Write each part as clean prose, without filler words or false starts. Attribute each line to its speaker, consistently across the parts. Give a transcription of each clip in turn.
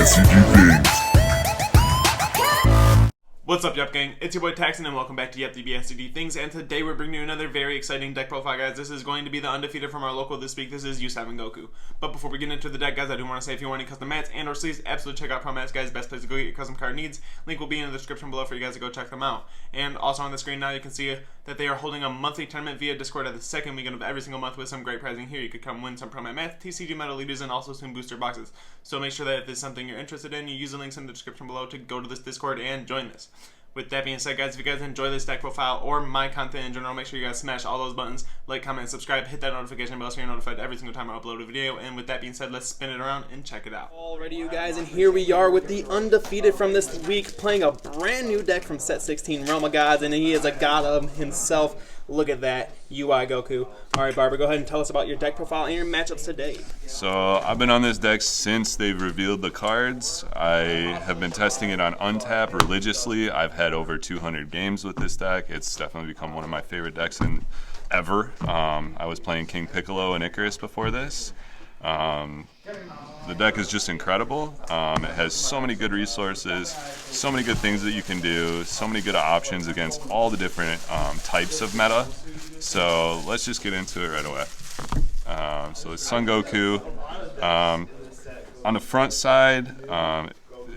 Speaker 1: DBSCG things.
Speaker 2: What's up, Yuhp gang? It's your boy Taxon, and welcome back to Yuhp DBSCG Things. And today we're bringing you another very exciting deck profile, guys. This is going to be the Undefeated from our local this week. This is Yuhp and Goku. But before we get into the deck, guys, I do want to say if you want any custom mats and/or sleeves, absolutely check out Pro Mats, guys. Best place to go get your custom card needs. Link will be in the description below for you guys to go check them out. And also on the screen now, you can see that they are holding a monthly tournament via Discord at the second weekend of every single month with some great prizing here. You could come win some Pro Mats, TCG Metal Leaders, and also some booster boxes. So make sure that if this is something you're interested in, you use the links in the description below to go to this Discord and join this. With that being said, guys, if you guys enjoy this deck profile or my content in general, make sure you guys smash all those buttons, like, comment, and subscribe, hit that notification bell so you're notified every single time I upload a video. And with that being said, let's spin it around and check it out. Alrighty, you guys, and here we are with the Undefeated from this week, playing a brand new deck from set 16, Realm of Gods, and he is a god of himself. Look at that, UI Goku. Alright, Barbara, go ahead and tell us about your deck profile and your matchups today.
Speaker 3: So I've been on this deck since they've revealed the cards. I have been testing it on Untap religiously. I've had over 200 games with this deck. It's definitely become one of my favorite decks ever. I was playing King Piccolo and Icarus before this. The deck is just incredible. It has so many good resources, so many good things that you can do, so many good options against all the different types of meta. So let's just get into it right away. So it's Son Goku. On the front side,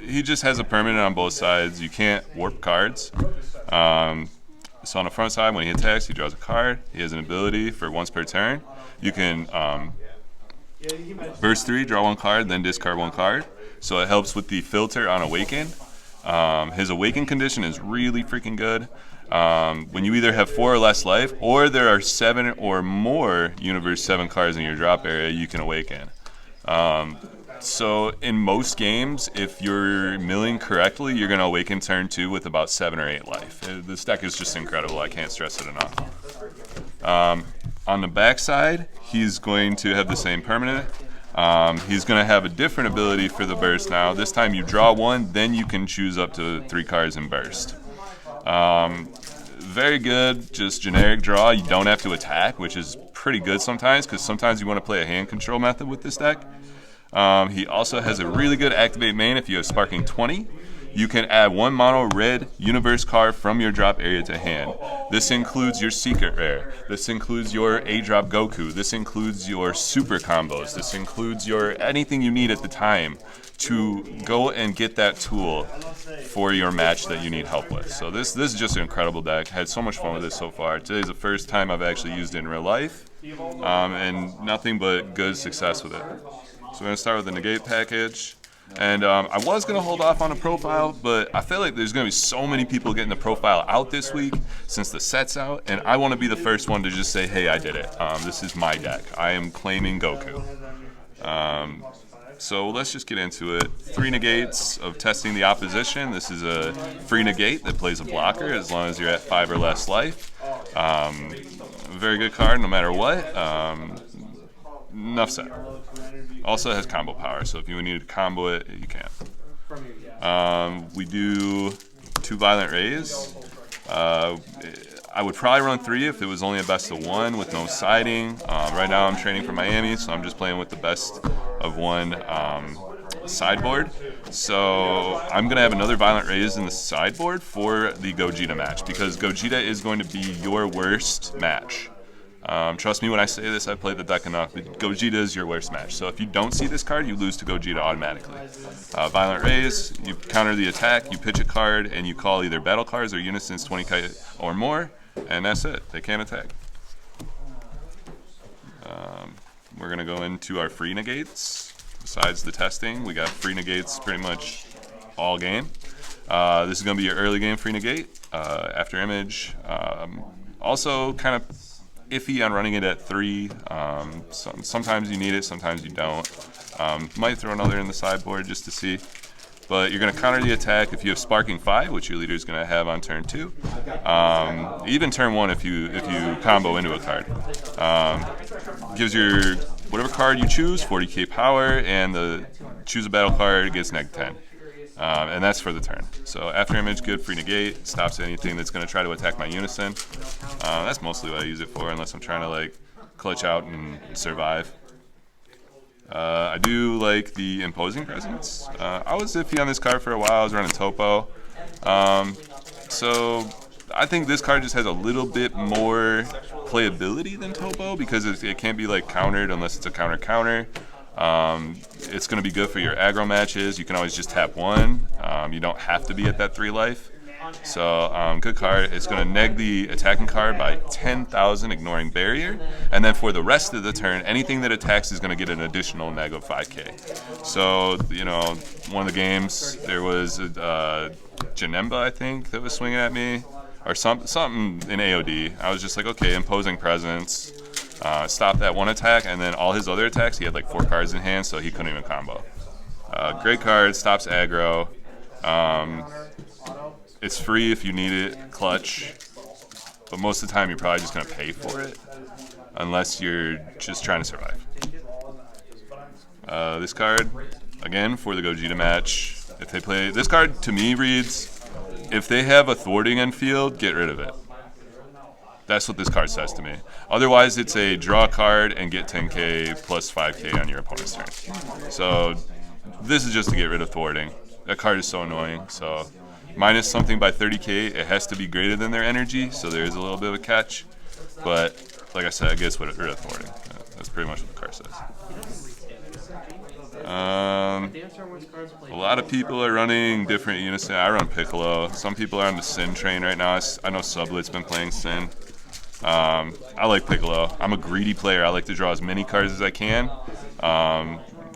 Speaker 3: he just has a permanent on both sides. You can't warp cards. So on the front side, when he attacks, he draws a card. He has an ability for once per turn. You can burst 3, draw 1 card, then discard 1 card. So it helps with the filter on Awaken. His Awaken condition is really freaking good. When you either have 4 or less life, or there are 7 or more Universe 7 cards in your drop area, you can Awaken. So in most games, if you're milling correctly, you're going to Awaken turn 2 with about 7 or 8 life. This deck is just incredible. I can't stress it enough. On the back side, he's going to have the same permanent. He's going to have a different ability for the burst now. This time you draw 1, then you can choose up to 3 cards in burst. Very good, just generic draw. You don't have to attack, which is pretty good sometimes, because sometimes you want to play a hand control method with this deck. He also has a really good activate main if you have Sparking 20. You can add 1 mono red universe card from your drop area to hand. This includes your secret rare. This includes your A-drop Goku. This includes your super combos. This includes your anything you need at the time to go and get that tool for your match that you need help with. So this is just an incredible deck. Had so much fun with this so far. Today's the first time I've actually used it in real life, and nothing but good success with it. So we're going to start with the negate package. And I was going to hold off on a profile, but I feel like there's going to be so many people getting the profile out this week since the set's out, and I want to be the first one to just say, hey, I did it. This is my deck. I am claiming Goku. So let's just get into it. 3 negates of testing the opposition. This is a free negate that plays a blocker as long as you're at 5 or less life. Very good card no matter what. Enough said. Also has combo power, so if you need to combo it, you can. We do 2 Violent Rays. I would probably run 3 if it was only a best of 1 with no siding. Right now I'm training for Miami, so I'm just playing with the best of 1 sideboard. So I'm going to have another Violent Rays in the sideboard for the Gogeta match, because Gogeta is going to be your worst match. Trust me when I say this, I've played the deck enough. Gogeta is your worst match. So if you don't see this card, you lose to Gogeta automatically. Violent Rays, you counter the attack, you pitch a card, and you call either battle cards or unisons 20 or more, and that's it. They can't attack. We're going to go into our free negates. Besides the testing, we got free negates pretty much all game. This is going to be your early game free negate. After image. Also kind of iffy on running it at 3. Sometimes you need it, sometimes you don't. Might throw another in the sideboard just to see. But you're going to counter the attack if you have Sparking 5, which your leader is going to have on turn 2. Even turn 1 if you combo into a card. Gives your whatever card you choose 40k power, and the choose a battle card gets -10. And that's for the turn. So after image, good, free negate, stops anything that's going to try to attack my unison. That's mostly what I use it for, unless I'm trying to like clutch out and survive. I do like the Imposing Presence. I was iffy on this card for a while. I was running Topo. So I think this card just has a little bit more playability than Topo because it can't be like countered unless it's a counter. It's going to be good for your aggro matches. You can always just tap 1. You don't have to be at that 3 life. So good card. It's going to neg the attacking card by 10,000, ignoring barrier. And then for the rest of the turn, anything that attacks is going to get an additional neg of 5k. So, one of the games, there was Janemba, I think, that was swinging at me. Or something in AOD. I was just like, okay, Imposing Presence. Stop that 1 attack, and then all his other attacks, he had like 4 cards in hand, so he couldn't even combo. Great card, stops aggro. It's free if you need it, clutch. But most of the time, you're probably just going to pay for it, unless you're just trying to survive. This card, again, for the Gogeta match. If they play this card, to me reads, if they have a thwarting end field, get rid of it. That's what this card says to me. Otherwise, it's a draw card and get 10k plus 5k on your opponent's turn. So this is just to get rid of thwarting. That card is so annoying. So minus something by 30k, it has to be greater than their energy, so there is a little bit of a catch. But like I said, I guess rid of thwarting. That's pretty much what the card says. A lot of people are running different unison. I run Piccolo. Some people are on the Sin train right now. I know Sublet's been playing Sin. I like Piccolo. I'm a greedy player. I like to draw as many cards as I can.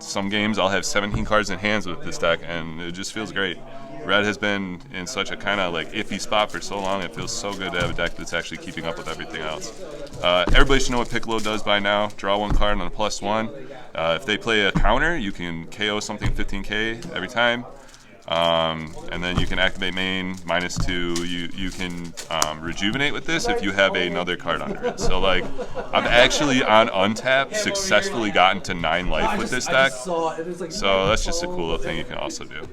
Speaker 3: Some games I'll have 17 cards in hands with this deck, and it just feels great. Red has been in such a kind of like iffy spot for so long. It feels so good to have a deck that's actually keeping up with everything else. Everybody should know what Piccolo does by now. Draw 1 card on a +1. If they play a counter, you can KO something 15k every time. And then you can activate main -2. You can rejuvenate with this if you have another card under it. So like, I've actually on untap successfully gotten to 9 life with this deck. So that's just a cool little thing you can also do.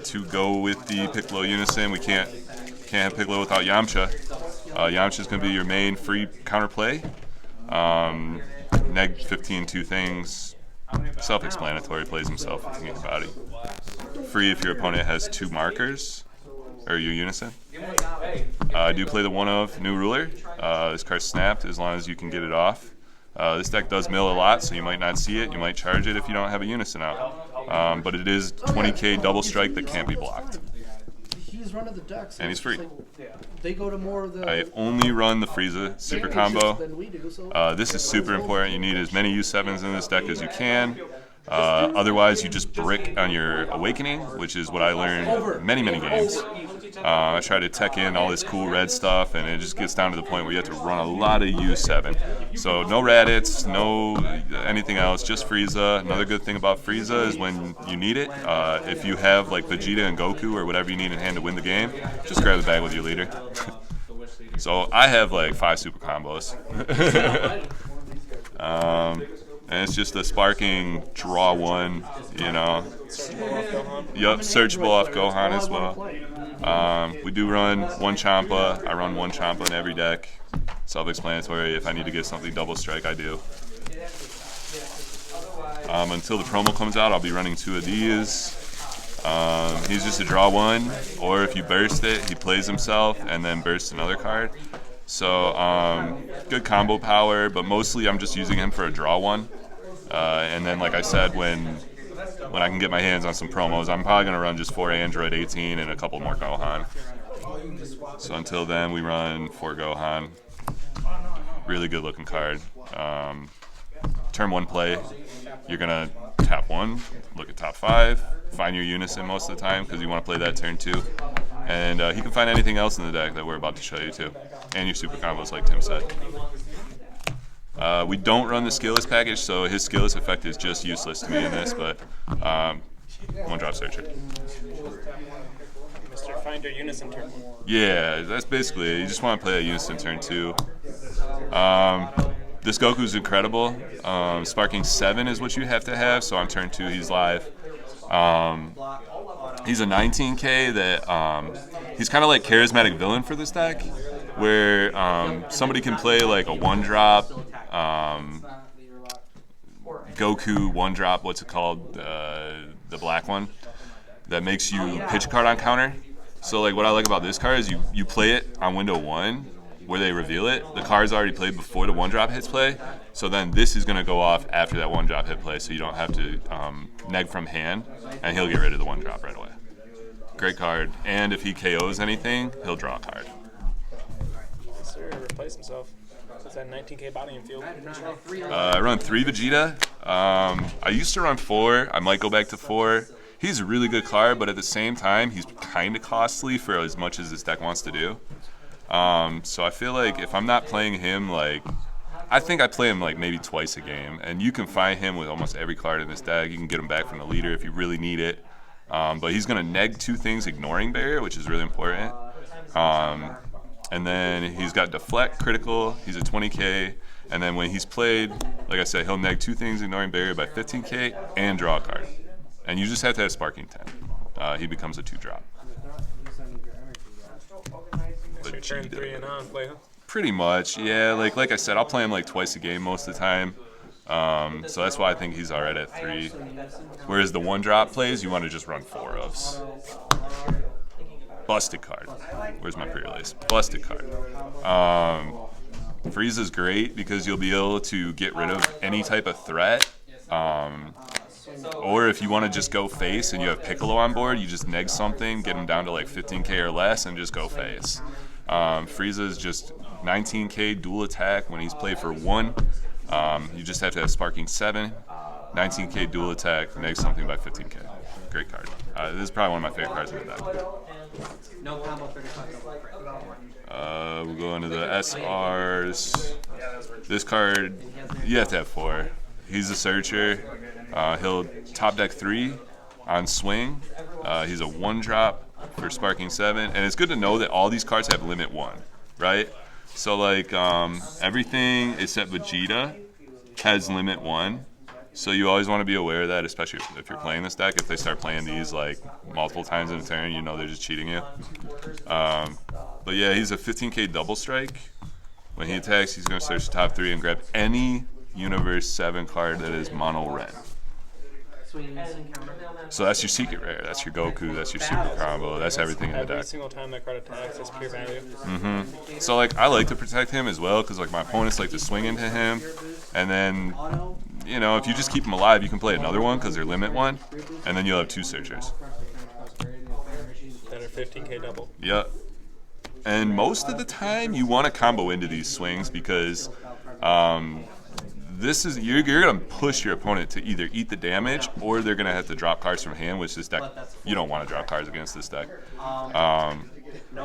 Speaker 3: To go with the Piccolo Unison, we can't have Piccolo without Yamcha. Yamcha's going to be your main free counterplay. Neg 15 2 things. Self-explanatory, plays himself with Thinking Body. Free if your opponent has 2 markers, or your Unison. I do play the 1 of New Ruler. This card's snapped as long as you can get it off. This deck does mill a lot, so you might not see it. You might charge it if you don't have a Unison out. But it is 20k double strike that can't be blocked.
Speaker 1: He's running the deck, so
Speaker 3: and he's free.
Speaker 1: They go to more of the.
Speaker 3: I only run the Frieza super combo. This is super important. You need as many U7s in this deck as you can. Otherwise, you just brick on your Awakening, which is what I learned many games. I try to tech in all this cool red stuff, and it just gets down to the point where you have to run a lot of U7. So no Raditz, no anything else, just Frieza. Another good thing about Frieza is when you need it, if you have like Vegeta and Goku or whatever you need in hand to win the game, just grab the bag with your leader. So I have like 5 super combos. And it's just a sparking draw 1, Yup, searchable off Gohan as well. We do run 1 Champa. I run 1 Champa in every deck. Self-explanatory. If I need to get something double strike, I do. Until the promo comes out, I'll be running 2 of these. He's just a draw 1, or if you burst it, he plays himself and then bursts another card. So good combo power, but mostly I'm just using him for a draw 1. And then, like I said, when I can get my hands on some promos, I'm probably going to run just 4 Android 18 and a couple more Gohan. So until then, we run 4 Gohan. Really good looking card. Turn 1 play, you're going to tap 1, look at top 5, find your Unison most of the time because you want to play that turn 2. And he can find anything else in the deck that we're about to show you too. And your super combos like Tim said. We don't run the skillless package, so his skillless effect is just useless to me in this, but 1-drop searcher.
Speaker 2: Mr. Finder Unison turn 1.
Speaker 3: Yeah, that's basically it. You just want to play a Unison turn 2. This Goku's incredible. Sparking 7 is what you have to have, so on turn 2 he's live. He's a 19k that he's kind of like charismatic villain for this deck, where somebody can play like a 1-drop Goku one drop, what's it called? The black one that makes you pitch a card on counter. So like what I like about this card is you play it on window 1 where they reveal it. The card's already played before the one drop hits play. So then this is going to go off after that one drop hit play, so you don't have to neg from hand, and he'll get rid of the one drop right away. Great card. And if he KOs anything, he'll draw a card.
Speaker 2: Yes, sir. Replace himself. It's at 19k body and field.
Speaker 3: I run 3 Vegeta. I used to run 4. I might go back to 4. He's a really good card, but at the same time, he's kind of costly for as much as this deck wants to do. So I feel like if I'm not playing him, like, I think I play him like maybe twice a game, and you can find him with almost every card in this deck. You can get him back from the leader if you really need it. But he's going to neg 2 things, ignoring barrier, which is really important. And then he's got deflect, critical. He's a 20k. And then when he's played, like I said, he'll neg 2 things, ignoring barrier by 15k, and draw a card. And you just have to have sparking 10. He becomes a 2-drop.
Speaker 2: Turn 3 and on play, huh?
Speaker 3: Pretty much, yeah. Like I said, I'll play him like twice a game most of the time. So that's why I think he's alright at 3. Whereas the one drop plays, you want to just run 4 ofs. Busted card. Where's my pre-release? Busted card. Frieza's great because you'll be able to get rid of any type of threat. Or if you want to just go face and you have Piccolo on board, you just neg something, get him down to like 15k or less, and just go face. Frieza's just 19k dual attack when he's played for 1. You just have to have sparking 7, 19k dual attack, neg something by 15k. Great card. This is probably one of my favorite cards in the deck.
Speaker 1: No combo 35.
Speaker 3: We'll go into the SRs. This card, you have to have 4. He's a searcher. He'll top deck 3 on swing. He's a 1-drop for sparking 7. And it's good to know that all these cards have limit 1, right? So like everything except Vegeta has limit 1. So you always want to be aware of that, especially if you're playing this deck. If they start playing these like multiple times in a turn, you know they're just cheating you. But yeah, he's a 15k double strike. When he attacks, he's going to search the top 3 and grab any Universe 7 card that is mono red. So that's your secret rare. That's your Goku. That's your super combo. That's everything in the deck.
Speaker 2: Every single time that card attacks, that's pure value.
Speaker 3: So like I like to protect him as well because like my opponents like to swing into him, and then you know if you just keep him alive, you can play another one because they're limit 1, and then you'll have 2 searchers.
Speaker 2: That are 15k double.
Speaker 3: Yep. And most of the time, you want to combo into these swings because this is you're gonna push your opponent to either eat the damage or they're gonna have to drop cards from hand, which this deck you don't want to drop cards against this deck.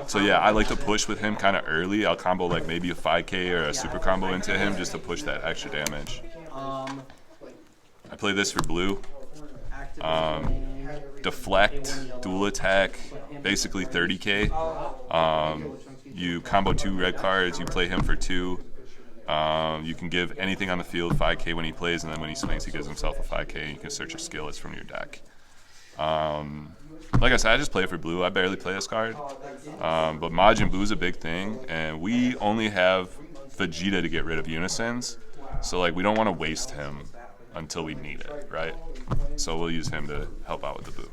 Speaker 3: So yeah, I like to push with him kind of early. I'll combo like maybe a 5k or a super combo into him just to push that extra damage. I play this for blue. Deflect, dual attack, basically 30k. You combo 2 red cards. You play him for 2. You can give anything on the field 5k when he plays, and then when he swings, he gives himself a 5k, and you can search your skillets from your deck. Like I said, I just play it for blue. I barely play this card. But Majin Buu is a big thing, and we only have Vegeta to get rid of unisons. So like we don't want to waste him until we need it, right? So we'll use him to help out with the Buu.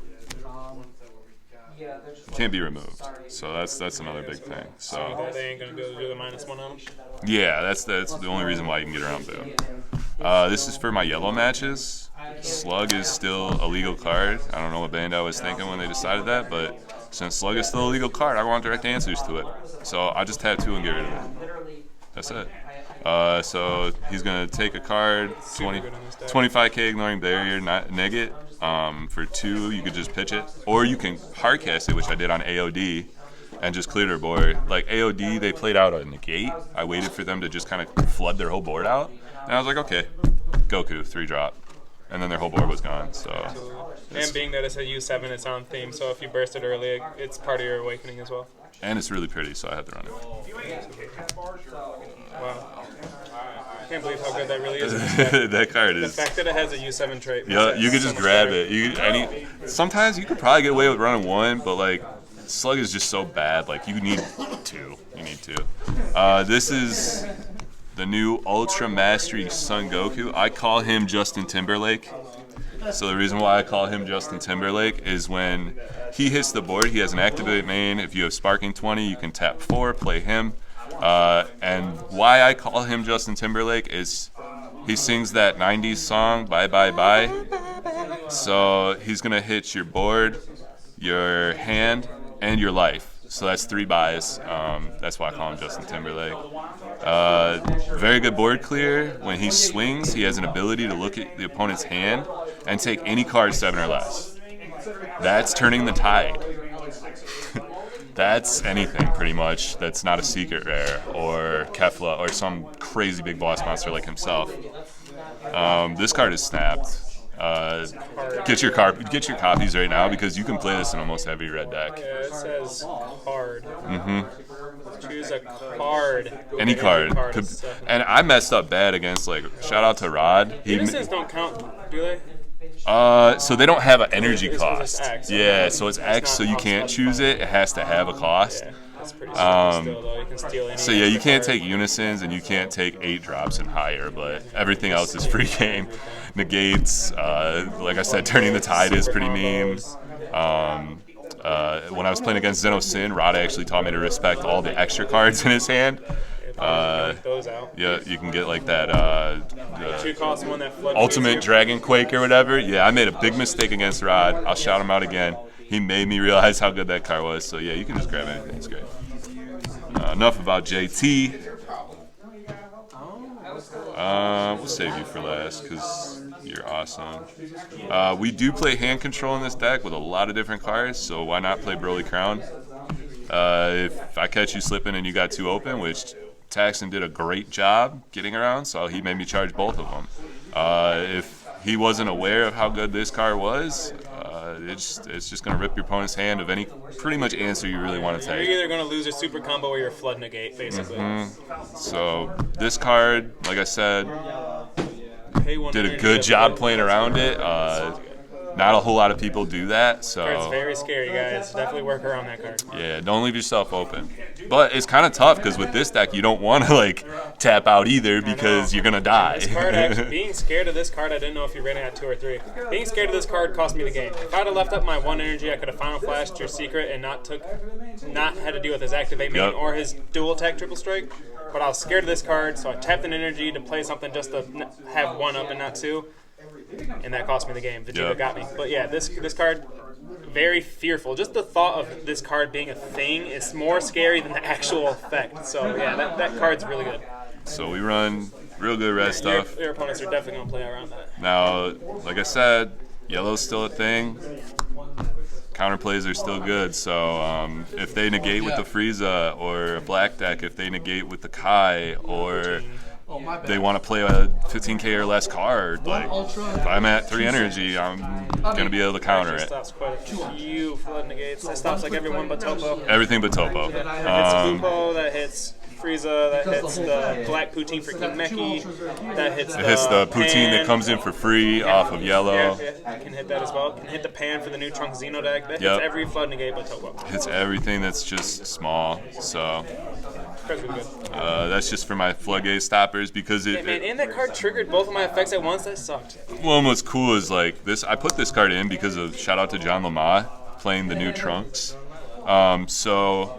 Speaker 3: Can't be removed, so that's another big thing. So
Speaker 2: they ain't gonna be able to do the -1 on them.
Speaker 3: yeah, that's the only reason why you can get around Buu. This is for my yellow matches. Slug is still a legal card. I don't know what Bandai was thinking when they decided that, but since Slug is still a legal card, I want direct answers to it. So I just tattoo and get rid of it. That's it. So he's gonna take a card, 25k ignoring barrier, not neg it. For 2, you could just pitch it, or you can hard cast it, which I did on AOD, and just clear their board. Like AOD, they played out a negate. I waited for them to just kind of flood their whole board out, and I was like, okay, Goku 3-drop, and then their whole board was gone. So.
Speaker 2: And being that it's a U7, it's on theme, so if you burst it early, it's part of your awakening as well.
Speaker 3: And it's really pretty, so I had to run it.
Speaker 2: Wow. I can't believe how good that really is.
Speaker 3: That card is.
Speaker 2: The fact that it has a U7 trait.
Speaker 3: Yeah, you could just grab it. Sometimes you could probably get away with running 1, but like Slug is just so bad. Like you need 2. You need 2. This is the new Ultra Mastery Son Goku. I call him Justin Timberlake. So the reason why I call him Justin Timberlake is when he hits the board, he has an activate main. If you have Sparking 20, you can tap 4, play him. And why I call him Justin Timberlake is he sings that 90s song, Bye Bye Bye. So he's going to hit your board, your hand, and your life. So that's 3 buys. That's why I call him Justin Timberlake. Very good board clear. When he swings, he has an ability to look at the opponent's hand and take any card 7 or less. That's turning the tide. That's anything, pretty much. That's not a secret rare or Kefla or some crazy big boss monster like himself. This card is snapped. Get your copies right now because you can play this in almost every red deck.
Speaker 4: Yeah, it says card. Choose a card.
Speaker 3: Any card. And I messed up bad against, like, shout out to Rod.
Speaker 4: Unisons don't count, do they?
Speaker 3: So they don't have an energy
Speaker 4: It's
Speaker 3: cost.
Speaker 4: X,
Speaker 3: Yeah, so it's X, so you can't choose it. It has to have a cost.
Speaker 4: Yeah, that's pretty simple still, though. You can steal any
Speaker 3: So yeah, you can't
Speaker 4: card.
Speaker 3: take unisons and you can't take 8 drops and higher, but everything else is free game. Negates, like I said, turning the tide is pretty mean. When I was playing against Zeno Sin, Rod actually taught me to respect all the extra cards in his hand.
Speaker 4: Those out.
Speaker 3: Yeah, you can get like that
Speaker 4: 2-cost one that flood
Speaker 3: Ultimate
Speaker 4: Freezer.
Speaker 3: Dragon Quake or whatever. Yeah, I made a big mistake against Rod. I'll shout him out again. He made me realize how good that card was. So yeah, you can just grab anything. It's great. Enough about JT. We'll save you for last because you're awesome. We do play hand control in this deck with a lot of different cards, so why not play Broly Crown? If I catch you slipping and you got 2 open, which Taxon did a great job getting around, so he made me charge both of them. If he wasn't aware of how good this card was, it's just going to rip your opponent's hand of any pretty much answer you really want to
Speaker 4: You're
Speaker 3: take.
Speaker 4: either going to lose your super combo or your flood negate, basically.
Speaker 3: So this card, like I said,
Speaker 4: Pay 1
Speaker 3: did a
Speaker 4: energy
Speaker 3: good
Speaker 4: every
Speaker 3: job
Speaker 4: day.
Speaker 3: playing around it. Not a whole lot of people do that,
Speaker 4: Card's
Speaker 3: so
Speaker 4: very scary, guys. Definitely work around that card.
Speaker 3: yeah, don't leave yourself open. But it's kind of tough because with this deck, you don't want to like tap out either because you're gonna die.
Speaker 4: This card, actually, being scared of this card, I didn't know if you ran it at 2 or 3. Being scared of this card cost me the game. If I'd have left up my 1 energy, I could have final flashed your secret and not had to deal with his activate main
Speaker 3: Yep.
Speaker 4: or his dual attack triple strike. But I was scared of this card, so I tapped an energy to play something just to have 1 up and not 2. And that cost me the game. Vegeta
Speaker 3: Yep.
Speaker 4: got me. But yeah, this card, very fearful. Just the thought of this card being a thing is more scary than the actual effect. So yeah, that card's really good.
Speaker 3: So we run real good red stuff.
Speaker 4: Your opponents are definitely going to play around that.
Speaker 3: Now, like I said, yellow's still a thing. Counterplays are still good. So if they negate with the Frieza or a black deck, if they negate with the Kai or they want to play a 15k or less card, like if I'm at 3 energy, I'm gonna be able to counter
Speaker 4: It
Speaker 3: it.
Speaker 4: stops quite a few flood negates. That stops like everyone but Topo.
Speaker 3: Everything but Topo.
Speaker 4: That hits Lupo, that hits Frieza, that hits the black poutine for King Meki, that hits
Speaker 3: the poutine that comes in for free off of yellow.
Speaker 4: Yeah, can hit that as well. Can hit the pan for the new Trunks Xeno deck. That
Speaker 3: Yep.
Speaker 4: hits every flood negate but Topo.
Speaker 3: Hits everything that's just small. So
Speaker 4: Card's really good.
Speaker 3: that's just for my floodgate stoppers because
Speaker 4: Man, and that card triggered both of my effects at once. That sucked.
Speaker 3: well, what's cool is like this. I put this card in because of shout out to John Lamar playing the new Trunks. So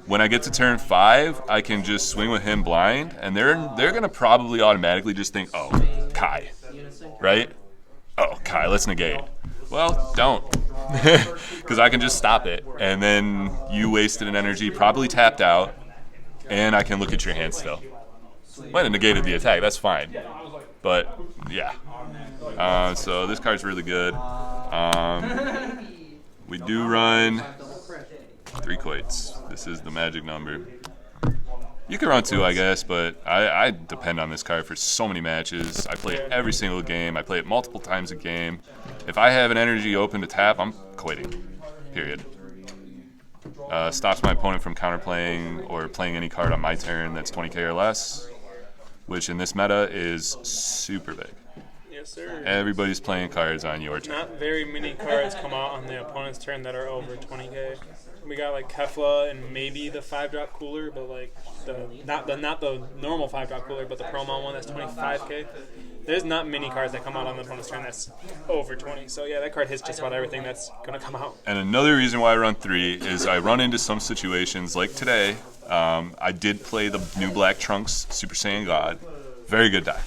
Speaker 3: when I get to turn 5, I can just swing with him blind, and they're gonna probably automatically just think, oh, Kai, right? Oh, Kai, let's negate. Well, don't, because I can just stop it, and then you wasted an energy, probably tapped out, and I can look at your hand still. Might have negated the attack, that's fine. But yeah, so this card's really good. We do run 3 quates. This is the magic number. You can run 2, I guess, but I depend on this card for so many matches. I play it every single game. I play it multiple times a game. If I have an energy open to tap, I'm quitting. Period. Stops my opponent from counterplaying or playing any card on my turn that's 20k or less, which in this meta is super big.
Speaker 4: Yes, sir.
Speaker 3: Everybody's playing cards on your turn.
Speaker 4: Not very many cards come out on the opponent's turn that are over 20k. We got like Kefla and maybe the 5-drop cooler, but like not the normal 5-drop cooler, but the promo one that's 25k. There's not many cards that come out on the bonus turn that's over 20. So yeah, that card hits just about everything that's gonna come out.
Speaker 3: And another reason why I run 3 is I run into some situations like today. I did play the new Black Trunks Super Saiyan God, very good deck.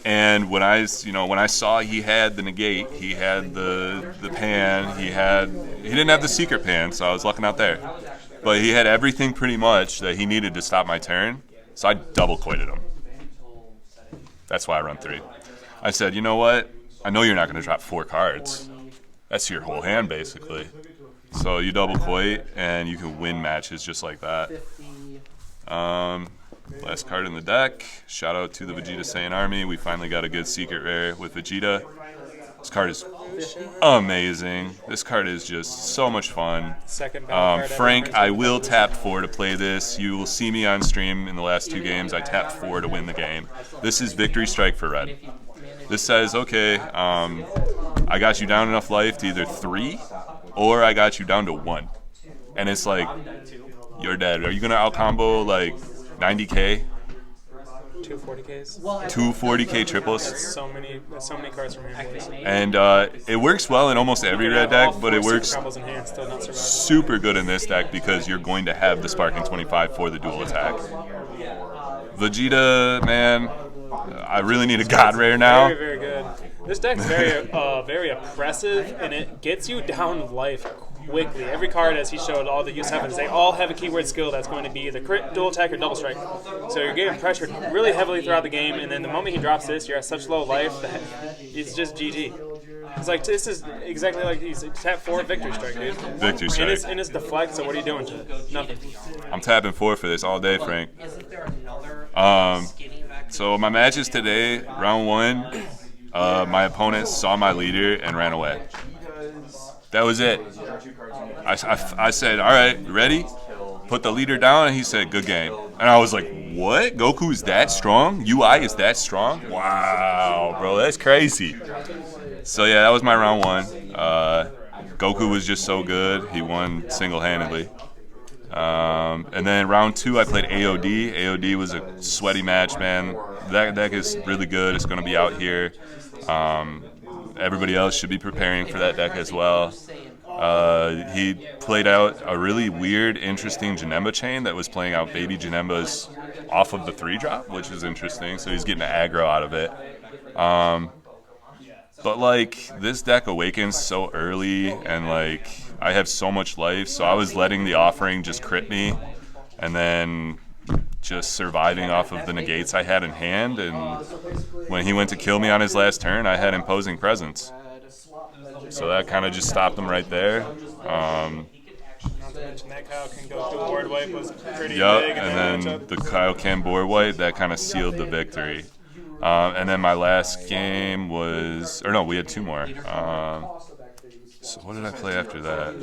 Speaker 3: And when I saw he had the negate, he had the pan, he didn't have the secret pan, so I was looking out there. But he had everything pretty much that he needed to stop my turn, so I double quoted him. That's why I run 3. I said, you know what? I know you're not going to drop 4 cards. That's your whole hand, basically. So you double quote, and you can win matches just like that. Last card in the deck. Shout out to the Vegeta Saiyan Army. We finally got a good secret rare with Vegeta. This card is amazing. This card is just so much fun. Frank, I will tap 4 to play this. You will see me on stream in the last 2 games. I tapped 4 to win the game. This is Victory Strike for red. This says, okay, I got you down enough life to either 3 or I got you down to 1. And it's like, you're dead. Are you going to out-combo like 90k?
Speaker 4: 240ks.
Speaker 3: 240k triples.
Speaker 4: That's so many cards from him.
Speaker 3: And it works well in almost every red deck, but it works
Speaker 4: hand,
Speaker 3: super good in this deck because you're going to have the Sparking 25 for the dual attack. Vegeta, man, I really need a God Rare now.
Speaker 4: Very, very good. This deck's very oppressive, and it gets you down life quickly. Every card, as he showed, all the use happens, they all have a keyword skill that's going to be either crit, dual attack, or double strike. So you're getting pressured really heavily throughout the game, and then the moment he drops this, you're at such low life that it's just GG. It's like, this is exactly like he's tap 4 Victory Strike, dude.
Speaker 3: Victory Strike.
Speaker 4: And it's deflect, so what are you doing to it? Nothing.
Speaker 3: I'm tapping 4 for this all day, Frank. So my matches today, round 1, my opponent saw my leader and ran away. That was it. I said, all right, ready? Put the leader down, and he said, good game. And I was like, what? Goku's that strong? UI is that strong? Wow, bro, that's crazy. So yeah, that was my round 1. Goku was just so good. He won single-handedly. And then round 2, I played AOD. AOD was a sweaty match, man. That deck is really good. It's going to be out here. Everybody else should be preparing for that deck as well. He played out a really weird, interesting Janemba chain that was playing out baby Janembas off of the 3-drop, which is interesting. So he's getting an aggro out of it. But, like, this deck awakens so early, and, like, I have so much life, so I was letting the offering just crit me, and then just surviving off of the negates I had in hand, and when he went to kill me on his last turn, I had Imposing Presence. So that kind of just stopped him right there.
Speaker 4: Not to mention that Kaioken Goku board wipe was pretty big.
Speaker 3: And then the Kaioken board wipe, that kind of sealed the victory. And then my last game was, or no, we had 2 more. So what did I play after that?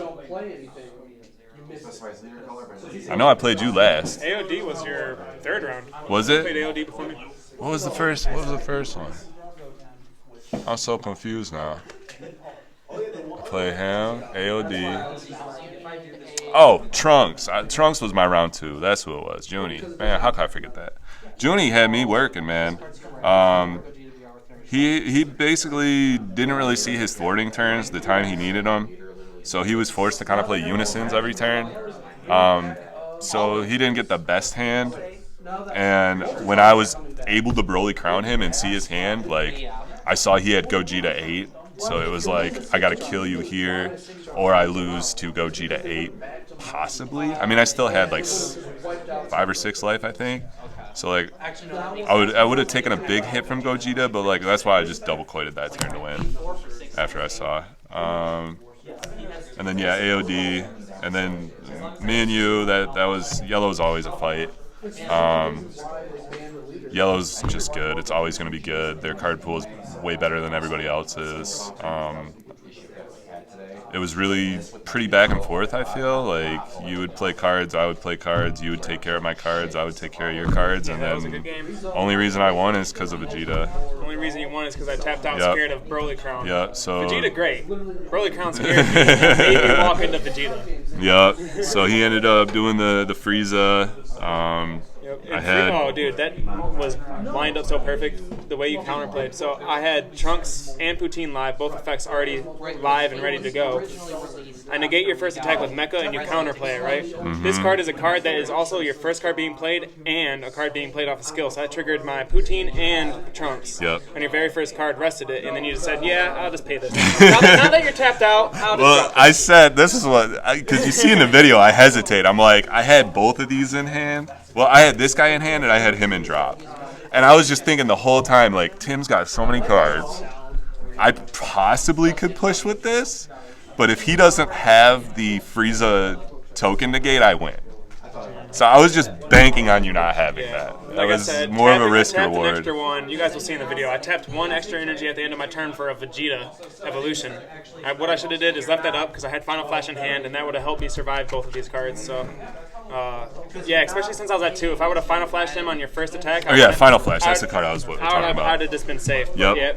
Speaker 3: I know I played you last.
Speaker 4: AOD was your 3rd round.
Speaker 3: Was it?
Speaker 4: You played AOD before me.
Speaker 3: What was the first one? I'm so confused now. I played him, AOD. Oh, Trunks. Trunks was my round 2. That's who it was. Junie. Man, how could I forget that? Junie had me working, man. He basically didn't really see his thwarting turns the time he needed them. So he was forced to kind of play unisons every turn. So he didn't get the best hand. And when I was able to Broly Crown him and see his hand, like, I saw he had Gogeta 8. So it was like, I got to kill you here, or I lose to Gogeta 8, possibly. I mean, I still had like 5 or 6 life, I think. So like, I would have taken a big hit from Gogeta, but like that's why I just double quoted that turn to win after I saw. And then yeah, AOD, and then me and you. That was Yellow's always a fight. Yellow's just good. It's always going to be good. Their card pool is way better than everybody else's. it was really pretty back and forth, I feel. Like, you would play cards, I would play cards, you would take care of my cards, I would take care of your cards, and
Speaker 4: That was a
Speaker 3: then
Speaker 4: good game.
Speaker 3: only reason I won is because of Vegeta.
Speaker 4: The only reason you won is because I tapped out
Speaker 3: Yep.
Speaker 4: scared of Broly Crown.
Speaker 3: Yeah, so...
Speaker 4: Vegeta, great. Broly Crown scared me and made me walk into Vegeta.
Speaker 3: Yep, so he ended up doing the Frieza.
Speaker 4: Yep.
Speaker 3: I had...
Speaker 4: Oh, dude, that was lined up so perfect, the way you counterplayed. So I had Trunks and Poutine live, both effects already live and ready to go. I negate your first attack with Mecha and you counterplay it, right?
Speaker 3: Mm-hmm.
Speaker 4: This card is a card that is also your first card being played and a card being played off a skill. So I triggered my Poutine and Trunks.
Speaker 3: Yep.
Speaker 4: And your very first card rested it, and then you just said, yeah, I'll just pay this. now that you're tapped out, I'll just
Speaker 3: Well,
Speaker 4: drop
Speaker 3: I said, this is what, because you see in the video, I hesitate. I'm like, I had both of these in hand. Well, I had this guy in hand, and I had him in drop. And I was just thinking the whole time, like, Tim's got so many cards. I possibly could push with this, but if he doesn't have the Frieza token negate, I win. So I was just banking on you not having that. That
Speaker 4: Like
Speaker 3: was
Speaker 4: I said,
Speaker 3: more of a
Speaker 4: tapping-
Speaker 3: risk
Speaker 4: I tapped
Speaker 3: reward.
Speaker 4: An extra one. You guys will see in the video. I tapped one extra energy at the end of my turn for a Vegeta evolution. What I should have did is left that up because I had Final Flash in hand, and that would have helped me survive both of these cards. So, yeah, especially since I was at 2. If I would have Final Flashed him on your first attack,
Speaker 3: Oh yeah, Final Flash. That's the card I was talking
Speaker 4: I'd
Speaker 3: about.
Speaker 4: have just been safe.
Speaker 3: Yep.
Speaker 4: But yeah,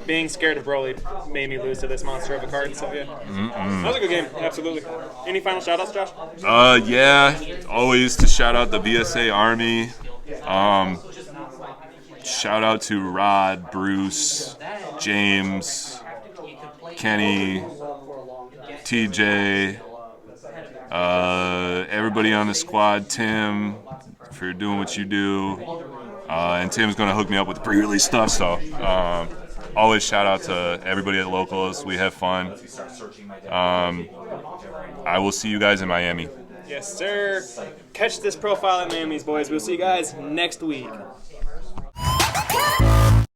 Speaker 4: being scared of Broly made me lose to this monster of a card. So yeah, that was a good game. Absolutely. Any final shoutouts, Josh?
Speaker 3: Yeah, always to shout out the VSA Army. Shout out to Rod, Bruce, James, Kenny, TJ, everybody on the squad, Tim, for doing what you do. And Tim's going to hook me up with pre-release stuff, so always shout out to everybody at Locals. We have fun. I will see you guys in Miami.
Speaker 4: Yes, sir. Catch this profile at Miami's, boys. We'll see you guys next week.